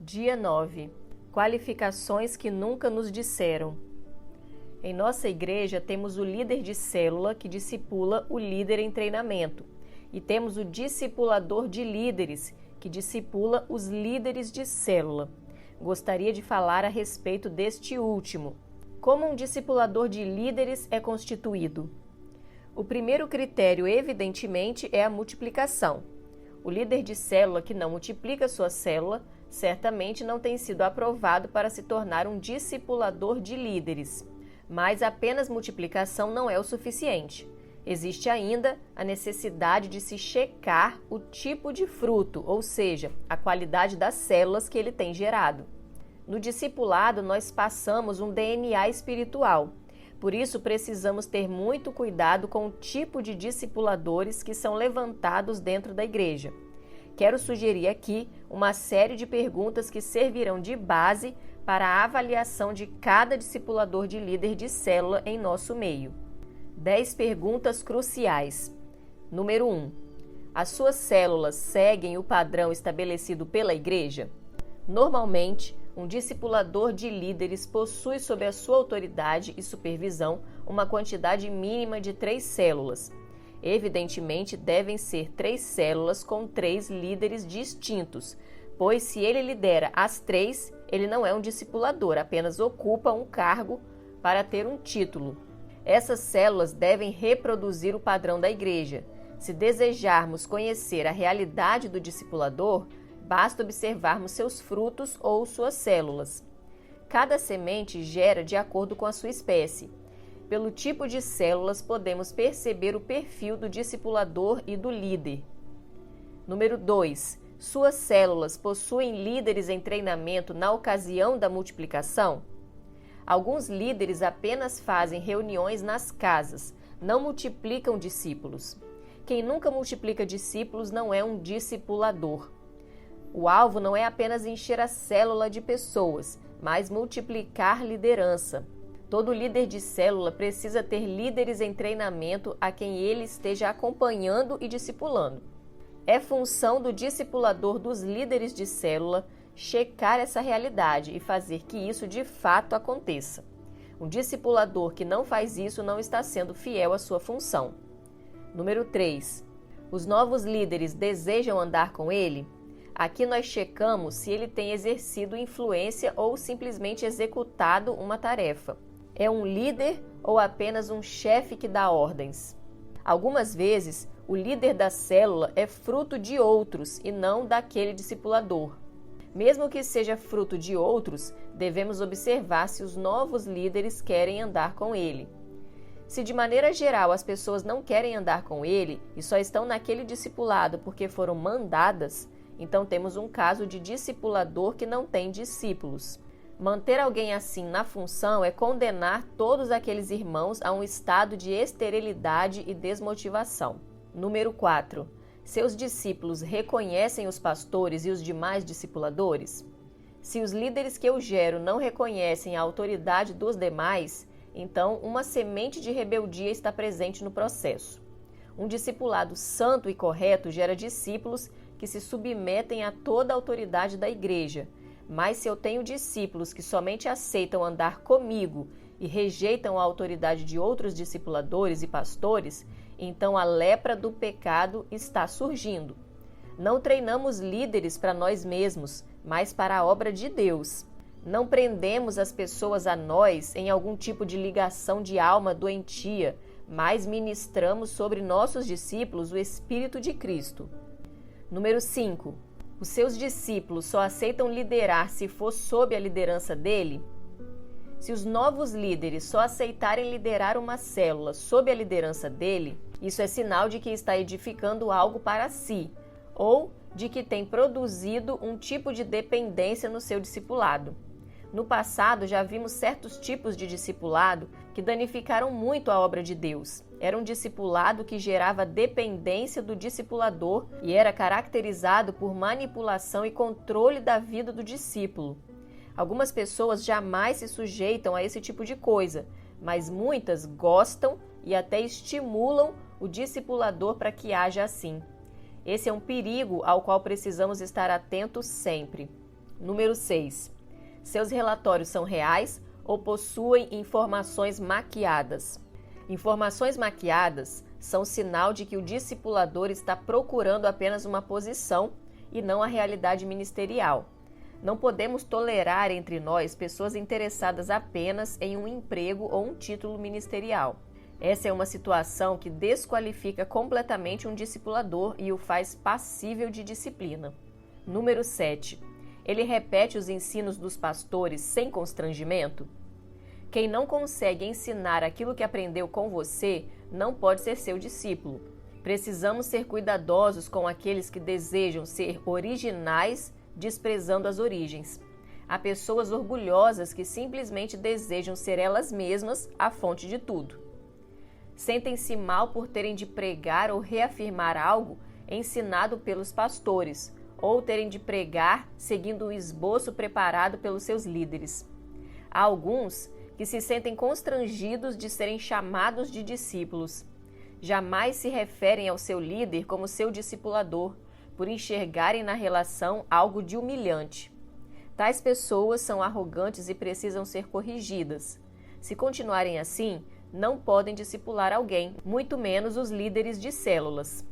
Dia 9. Qualificações que nunca nos disseram. Em nossa igreja temos o líder de célula que discipula o líder em treinamento e temos o discipulador de líderes que discipula os líderes de célula. Gostaria de falar a respeito deste último. Como um discipulador de líderes é constituído? O primeiro critério, evidentemente, é a multiplicação. O líder de célula que não multiplica sua célula certamente não tem sido aprovado para se tornar um discipulador de líderes. Mas apenas multiplicação não é o suficiente. Existe ainda a necessidade de se checar o tipo de fruto, ou seja, a qualidade das células que ele tem gerado. No discipulado, nós passamos um DNA espiritual. Por isso, precisamos ter muito cuidado com o tipo de discipuladores que são levantados dentro da igreja. Quero sugerir aqui uma série de perguntas que servirão de base para a avaliação de cada discipulador de líder de célula em nosso meio. 10 perguntas cruciais. Número 1. As suas células seguem o padrão estabelecido pela igreja? Normalmente, um discipulador de líderes possui sob a sua autoridade e supervisão uma quantidade mínima de 3 células. Evidentemente, devem ser 3 células com 3 líderes distintos, pois se ele lidera as 3, ele não é um discipulador, apenas ocupa um cargo para ter um título. Essas células devem reproduzir o padrão da igreja. Se desejarmos conhecer a realidade do discipulador, basta observarmos seus frutos ou suas células. Cada semente gera de acordo com a sua espécie. Pelo tipo de células, podemos perceber o perfil do discipulador e do líder. Número 2. Suas células possuem líderes em treinamento na ocasião da multiplicação? Alguns líderes apenas fazem reuniões nas casas, não multiplicam discípulos. Quem nunca multiplica discípulos não é um discipulador. O alvo não é apenas encher a célula de pessoas, mas multiplicar liderança. Todo líder de célula precisa ter líderes em treinamento a quem ele esteja acompanhando e discipulando. É função do discipulador dos líderes de célula checar essa realidade e fazer que isso de fato aconteça. Um discipulador que não faz isso não está sendo fiel à sua função. Número 3. Os novos líderes desejam andar com ele? Aqui nós checamos se ele tem exercido influência ou simplesmente executado uma tarefa. É um líder ou apenas um chefe que dá ordens? Algumas vezes, o líder da célula é fruto de outros e não daquele discipulador. Mesmo que seja fruto de outros, devemos observar se os novos líderes querem andar com ele. Se de maneira geral as pessoas não querem andar com ele e só estão naquele discipulado porque foram mandadas, então temos um caso de discipulador que não tem discípulos. Manter alguém assim na função é condenar todos aqueles irmãos a um estado de esterilidade e desmotivação. Número 4. Seus discípulos reconhecem os pastores e os demais discipuladores? Se os líderes que eu gero não reconhecem a autoridade dos demais, então uma semente de rebeldia está presente no processo. Um discipulado santo e correto gera discípulos que se submetem a toda a autoridade da igreja. Mas se eu tenho discípulos que somente aceitam andar comigo e rejeitam a autoridade de outros discipuladores e pastores, então a lepra do pecado está surgindo. Não treinamos líderes para nós mesmos, mas para a obra de Deus. Não prendemos as pessoas a nós em algum tipo de ligação de alma doentia, mas ministramos sobre nossos discípulos o Espírito de Cristo. Número 5. Os seus discípulos só aceitam liderar se for sob a liderança dele? Se os novos líderes só aceitarem liderar uma célula sob a liderança dele, isso é sinal de que está edificando algo para si, ou de que tem produzido um tipo de dependência no seu discipulado. No passado, já vimos certos tipos de discipulado que danificaram muito a obra de Deus. Era um discipulado que gerava dependência do discipulador e era caracterizado por manipulação e controle da vida do discípulo. Algumas pessoas jamais se sujeitam a esse tipo de coisa, mas muitas gostam e até estimulam o discipulador para que haja assim. Esse é um perigo ao qual precisamos estar atentos sempre. Número 6. Seus relatórios são reais ou possuem informações maquiadas? Informações maquiadas são sinal de que o discipulador está procurando apenas uma posição e não a realidade ministerial. Não podemos tolerar entre nós pessoas interessadas apenas em um emprego ou um título ministerial. Essa é uma situação que desqualifica completamente um discipulador e o faz passível de disciplina. Número 7. Ele repete os ensinos dos pastores sem constrangimento? Quem não consegue ensinar aquilo que aprendeu com você não pode ser seu discípulo. Precisamos ser cuidadosos com aqueles que desejam ser originais, desprezando as origens. Há pessoas orgulhosas que simplesmente desejam ser elas mesmas a fonte de tudo. Sentem-se mal por terem de pregar ou reafirmar algo ensinado pelos pastores, ou terem de pregar seguindo o esboço preparado pelos seus líderes. Há alguns que se sentem constrangidos de serem chamados de discípulos. Jamais se referem ao seu líder como seu discipulador, por enxergarem na relação algo de humilhante. Tais pessoas são arrogantes e precisam ser corrigidas. Se continuarem assim, não podem discipular alguém, muito menos os líderes de células.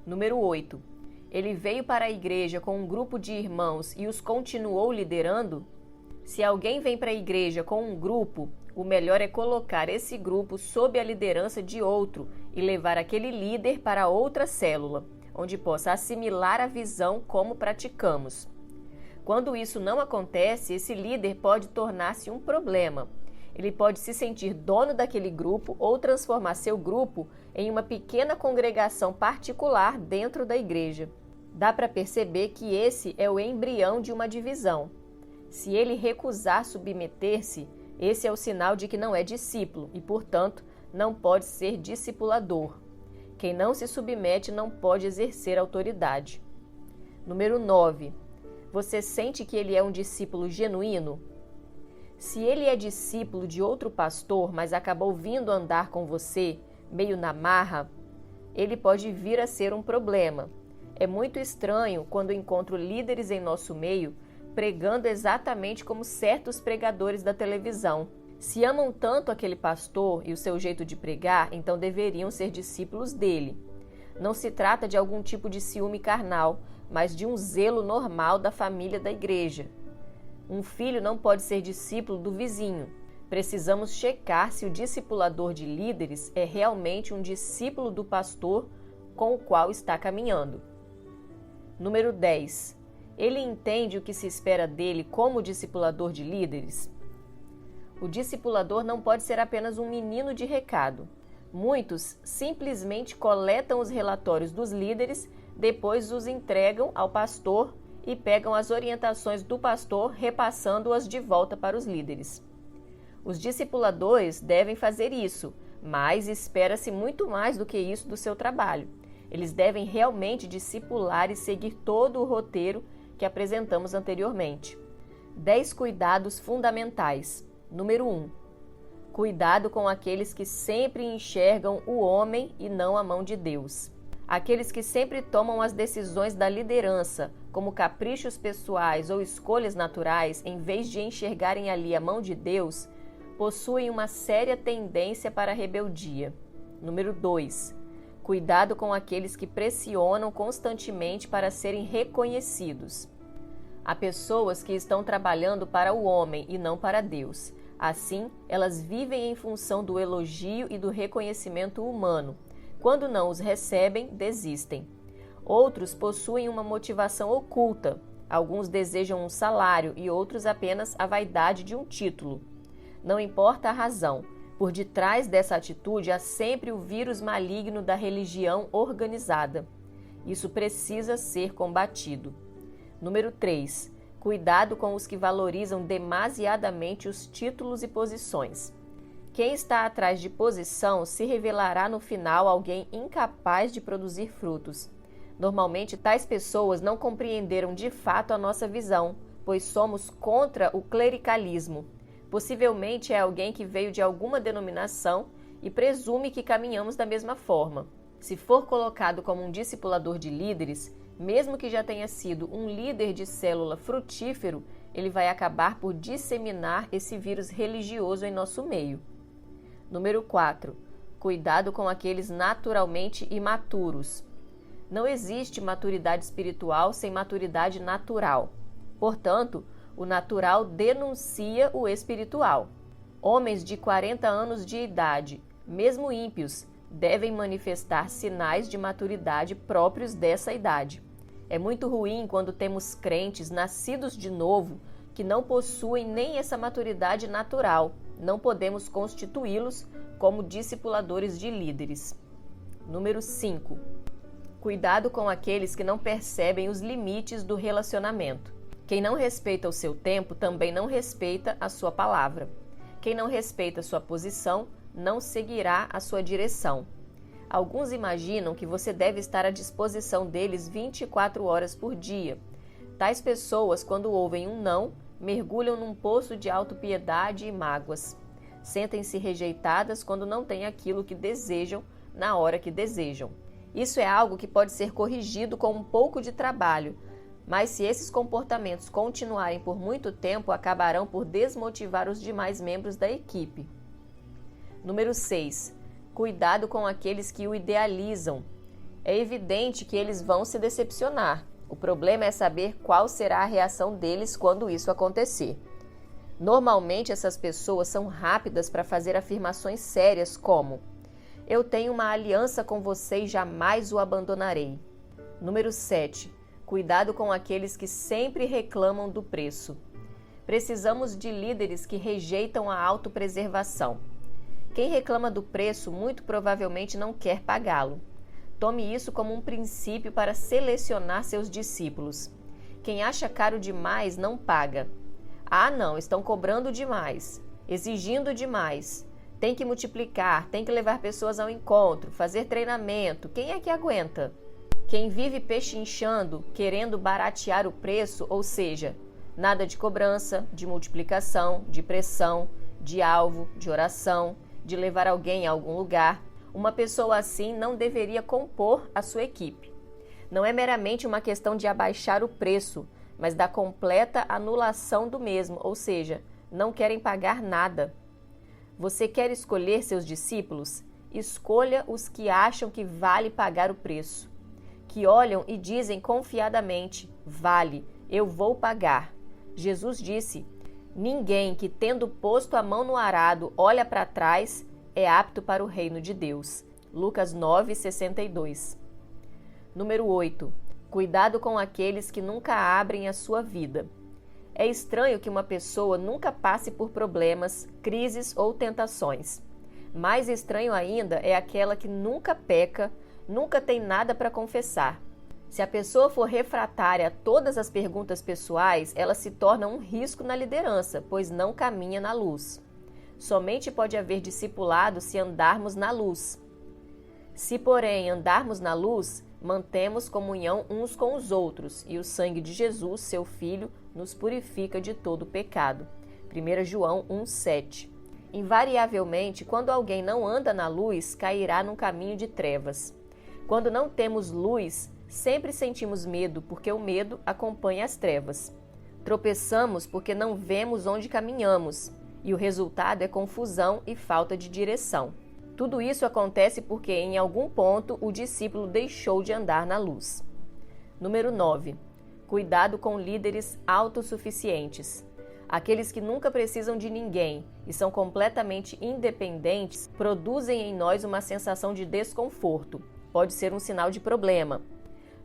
Número 8. Ele veio para a igreja com um grupo de irmãos e os continuou liderando? Se alguém vem para a igreja com um grupo, o melhor é colocar esse grupo sob a liderança de outro e levar aquele líder para outra célula, onde possa assimilar a visão como praticamos. Quando isso não acontece, esse líder pode tornar-se um problema. Ele pode se sentir dono daquele grupo ou transformar seu grupo em uma pequena congregação particular dentro da igreja. Dá para perceber que esse é o embrião de uma divisão. Se ele recusar submeter-se, esse é o sinal de que não é discípulo e, portanto, não pode ser discipulador. Quem não se submete não pode exercer autoridade. Número 9. Você sente que ele é um discípulo genuíno? Se ele é discípulo de outro pastor, mas acabou vindo andar com você, meio na marra, ele pode vir a ser um problema. É muito estranho quando encontro líderes em nosso meio pregando exatamente como certos pregadores da televisão. Se amam tanto aquele pastor e o seu jeito de pregar, então deveriam ser discípulos dele. Não se trata de algum tipo de ciúme carnal, mas de um zelo normal da família da igreja. Um filho não pode ser discípulo do vizinho. Precisamos checar se o discipulador de líderes é realmente um discípulo do pastor com o qual está caminhando. Número 10. Ele entende o que se espera dele como discipulador de líderes? O discipulador não pode ser apenas um menino de recado. Muitos simplesmente coletam os relatórios dos líderes, depois os entregam ao pastor e pegam as orientações do pastor, repassando-as de volta para os líderes. Os discipuladores devem fazer isso, mas espera-se muito mais do que isso do seu trabalho. Eles devem realmente discipular e seguir todo o roteiro que apresentamos anteriormente. 10 cuidados fundamentais. Número 1. Cuidado com aqueles que sempre enxergam o homem e não a mão de Deus. Aqueles que sempre tomam as decisões da liderança, como caprichos pessoais ou escolhas naturais, em vez de enxergarem ali a mão de Deus, possuem uma séria tendência para a rebeldia. Número 2. Cuidado com aqueles que pressionam constantemente para serem reconhecidos. Há pessoas que estão trabalhando para o homem e não para Deus. Assim, elas vivem em função do elogio e do reconhecimento humano. Quando não os recebem, desistem. Outros possuem uma motivação oculta. Alguns desejam um salário e outros apenas a vaidade de um título. Não importa a razão. Por detrás dessa atitude há sempre o vírus maligno da religião organizada. Isso precisa ser combatido. Número 3. Cuidado com os que valorizam demasiadamente os títulos e posições. Quem está atrás de posição se revelará no final alguém incapaz de produzir frutos. Normalmente, tais pessoas não compreenderam de fato a nossa visão, pois somos contra o clericalismo. Possivelmente é alguém que veio de alguma denominação e presume que caminhamos da mesma forma. Se for colocado como um discipulador de líderes, mesmo que já tenha sido um líder de célula frutífero, ele vai acabar por disseminar esse vírus religioso em nosso meio. Número 4. Cuidado com aqueles naturalmente imaturos. Não existe maturidade espiritual sem maturidade natural. Portanto, o natural denuncia o espiritual. Homens de 40 anos de idade, mesmo ímpios, devem manifestar sinais de maturidade próprios dessa idade. É muito ruim quando temos crentes nascidos de novo que não possuem nem essa maturidade natural. Não podemos constituí-los como discipuladores de líderes. Número 5. Cuidado com aqueles que não percebem os limites do relacionamento. Quem não respeita o seu tempo também não respeita a sua palavra. Quem não respeita a sua posição não seguirá a sua direção. Alguns imaginam que você deve estar à disposição deles 24 horas por dia. Tais pessoas, quando ouvem um não, mergulham num poço de autopiedade e mágoas. Sentem-se rejeitadas quando não têm aquilo que desejam na hora que desejam. Isso é algo que pode ser corrigido com um pouco de trabalho, mas se esses comportamentos continuarem por muito tempo, acabarão por desmotivar os demais membros da equipe. Número 6. Cuidado com aqueles que o idealizam. É evidente que eles vão se decepcionar. O problema é saber qual será a reação deles quando isso acontecer. Normalmente, essas pessoas são rápidas para fazer afirmações sérias como: eu tenho uma aliança com você e jamais o abandonarei. Número 7. Cuidado com aqueles que sempre reclamam do preço. Precisamos de líderes que rejeitam a autopreservação. Quem reclama do preço muito provavelmente não quer pagá-lo. Tome isso como um princípio para selecionar seus discípulos. Quem acha caro demais não paga. Ah, não, estão cobrando demais, exigindo demais. Tem que multiplicar, tem que levar pessoas ao encontro, fazer treinamento. Quem é que aguenta? Quem vive pechinchando, querendo baratear o preço, ou seja, nada de cobrança, de multiplicação, de pressão, de alvo, de oração, de levar alguém a algum lugar. Uma pessoa assim não deveria compor a sua equipe. Não é meramente uma questão de abaixar o preço, mas da completa anulação do mesmo, ou seja, não querem pagar nada. Você quer escolher seus discípulos? Escolha os que acham que vale pagar o preço, que olham e dizem confiadamente: vale, eu vou pagar. Jesus disse: ninguém que, tendo posto a mão no arado, olha para trás, é apto para o reino de Deus. Lucas 9:62. Número 8. Cuidado com aqueles que nunca abrem a sua vida. É estranho que uma pessoa nunca passe por problemas, crises ou tentações. Mais estranho ainda é aquela que nunca peca, nunca tem nada para confessar. Se a pessoa for refratária a todas as perguntas pessoais, ela se torna um risco na liderança, pois não caminha na luz. Somente pode haver discipulado se andarmos na luz. Se, porém, andarmos na luz, mantemos comunhão uns com os outros, e o sangue de Jesus, seu Filho, nos purifica de todo pecado. 1 João 1,7. Invariavelmente, quando alguém não anda na luz, cairá num caminho de trevas. Quando não temos luz, sempre sentimos medo, porque o medo acompanha as trevas. Tropeçamos porque não vemos onde caminhamos, e o resultado é confusão e falta de direção. Tudo isso acontece porque, em algum ponto, o discípulo deixou de andar na luz. Número 9. Cuidado com líderes autossuficientes. Aqueles que nunca precisam de ninguém e são completamente independentes produzem em nós uma sensação de desconforto. Pode ser um sinal de problema.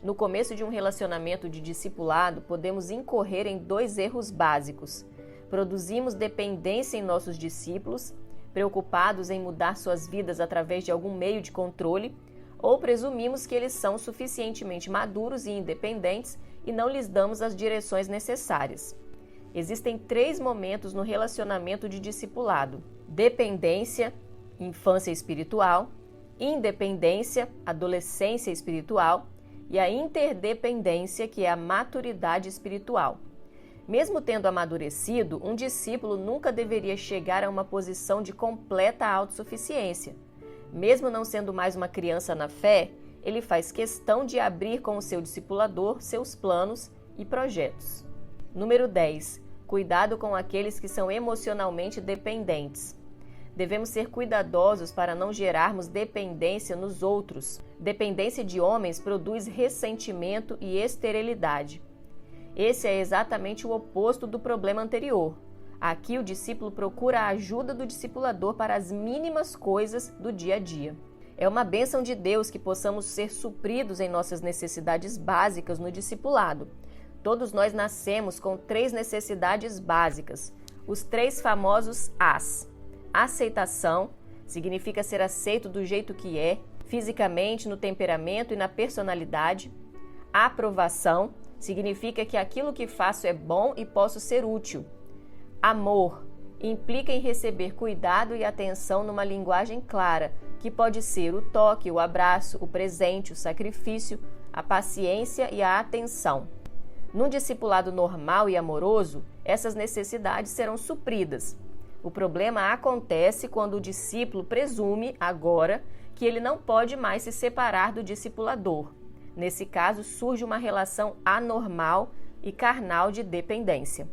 No começo de um relacionamento de discipulado, podemos incorrer em 2 erros básicos. Produzimos dependência em nossos discípulos, preocupados em mudar suas vidas através de algum meio de controle, ou presumimos que eles são suficientemente maduros e independentes e não lhes damos as direções necessárias. Existem 3 momentos no relacionamento de discipulado: dependência, infância espiritual; independência, adolescência espiritual; e a interdependência, que é a maturidade espiritual. Mesmo tendo amadurecido, um discípulo nunca deveria chegar a uma posição de completa autossuficiência. Mesmo não sendo mais uma criança na fé, ele faz questão de abrir com o seu discipulador seus planos e projetos. Número 10. Cuidado com aqueles que são emocionalmente dependentes. Devemos ser cuidadosos para não gerarmos dependência nos outros. Dependência de homens produz ressentimento e esterilidade. Esse é exatamente o oposto do problema anterior. Aqui o discípulo procura a ajuda do discipulador para as mínimas coisas do dia a dia. É uma bênção de Deus que possamos ser supridos em nossas necessidades básicas no discipulado. Todos nós nascemos com 3 necessidades básicas, os 3 famosos As. Aceitação significa ser aceito do jeito que é, fisicamente, no temperamento e na personalidade. Aprovação significa que aquilo que faço é bom e posso ser útil. Amor implica em receber cuidado e atenção numa linguagem clara, que pode ser o toque, o abraço, o presente, o sacrifício, a paciência e a atenção. Num discipulado normal e amoroso, essas necessidades serão supridas. O problema acontece quando o discípulo presume, agora, que ele não pode mais se separar do discipulador. Nesse caso, surge uma relação anormal e carnal de dependência.